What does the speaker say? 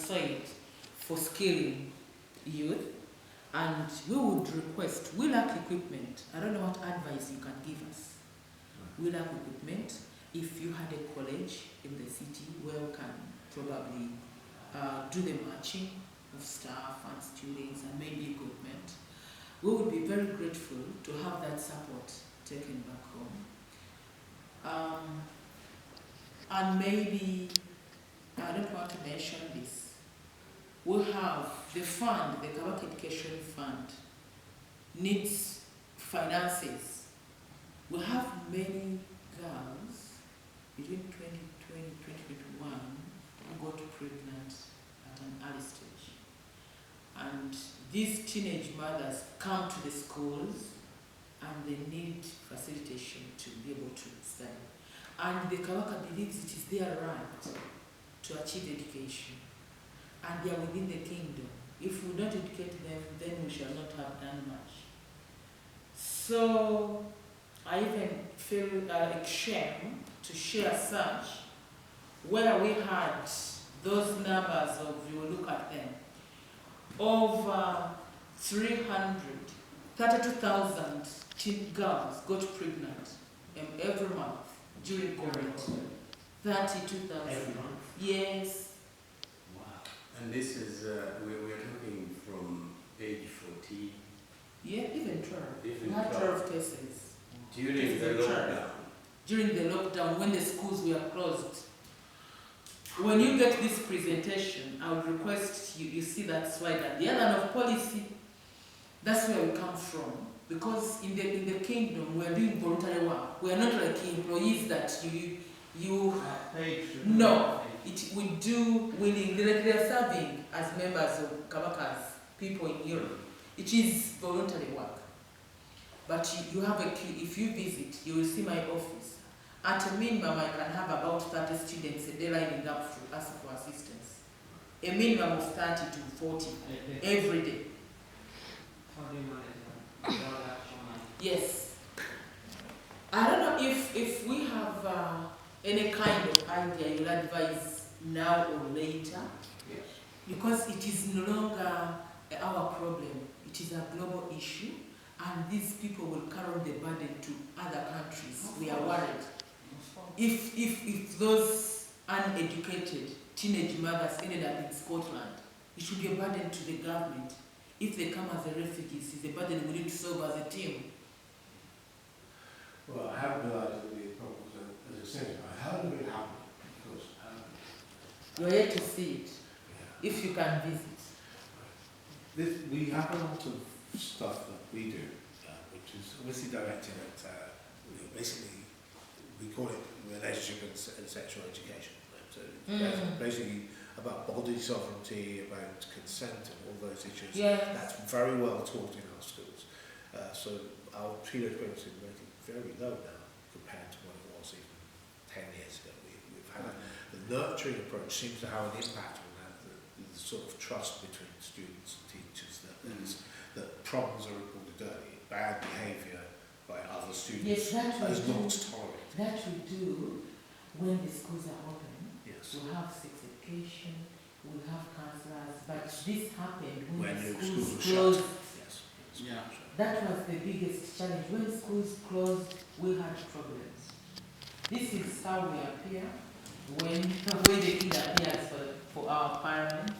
aside for skilling youth, and we would request, we lack equipment. I don't know what advice you can give us. We lack equipment. If you had a college in the city where we can probably do the matching of staff and students and maybe equipment, we would be very grateful to have that support taken back home. And maybe, I don't want to mention this, we have the fund, the Kabaka Education Fund, needs finances. We have many girls between 2020 and 2021 who got pregnant at an early stage. And these teenage mothers come to the schools and they need facilitation to be able to study. And the Kabaka believes it is their right to achieve education. And they are within the kingdom. If we don't educate them, then we shall not have done much. So I even feel ashamed to share such, where we had those numbers of, you will look at them, over 32,000 teen girls got pregnant every month during COVID. 32,000. Every month? Yes. Wow. And this is, we're talking from age 14? Yeah, even 12. Even We had 12. 12 cases. During the lockdown? During the lockdown, when the schools were closed. When you get this presentation, I would request you see that slide at the other of policy. That's where we come from. Because in the kingdom, we are doing voluntary work. We are not like employees that you no. We do willingly, like they are serving as members of Kabaka's people in Europe. It is voluntary work. But you have a key. If you visit, you will see my office. At a minimum, I can have about 30 students a day lining up to ask for assistance. A minimum of 30 to 40 every day. How do you manage that? Yes. I don't know if we have any kind of idea you'll advise now or later. Yes. Because it is no longer our problem. It is a global issue. And these people will carry the burden to other countries. We are worried. If those uneducated teenage mothers ended up in Scotland, it should be a burden to the government. If they come as refugees, it's a burden we need to solve as a team. Well, I haven't realised that the problems as a centre. I heard of it happening because You're yet to see it, yeah. if you can visit. We have a lot of stuff that we do, which is obviously directed at, basically, we call it relationship and sexual education. So basically about body sovereignty, about consent and all those issues. Yes. That's very well taught in our schools. So our pre-education rating is very low now compared to what it was even 10 years ago. We've had the nurturing approach seems to have an impact on that, the sort of trust between students and teachers, that problems are reported early, bad behaviour by other students Yes, that is we not do. tolerated. That we do when the schools are open. Yes. We'll have sex education, we'll have counsellors, but this happened when the the schools were closed. shut. Yes. Yeah. That was the biggest challenge. When schools closed, we had problems. This is how we appear when the kid appears for our parents.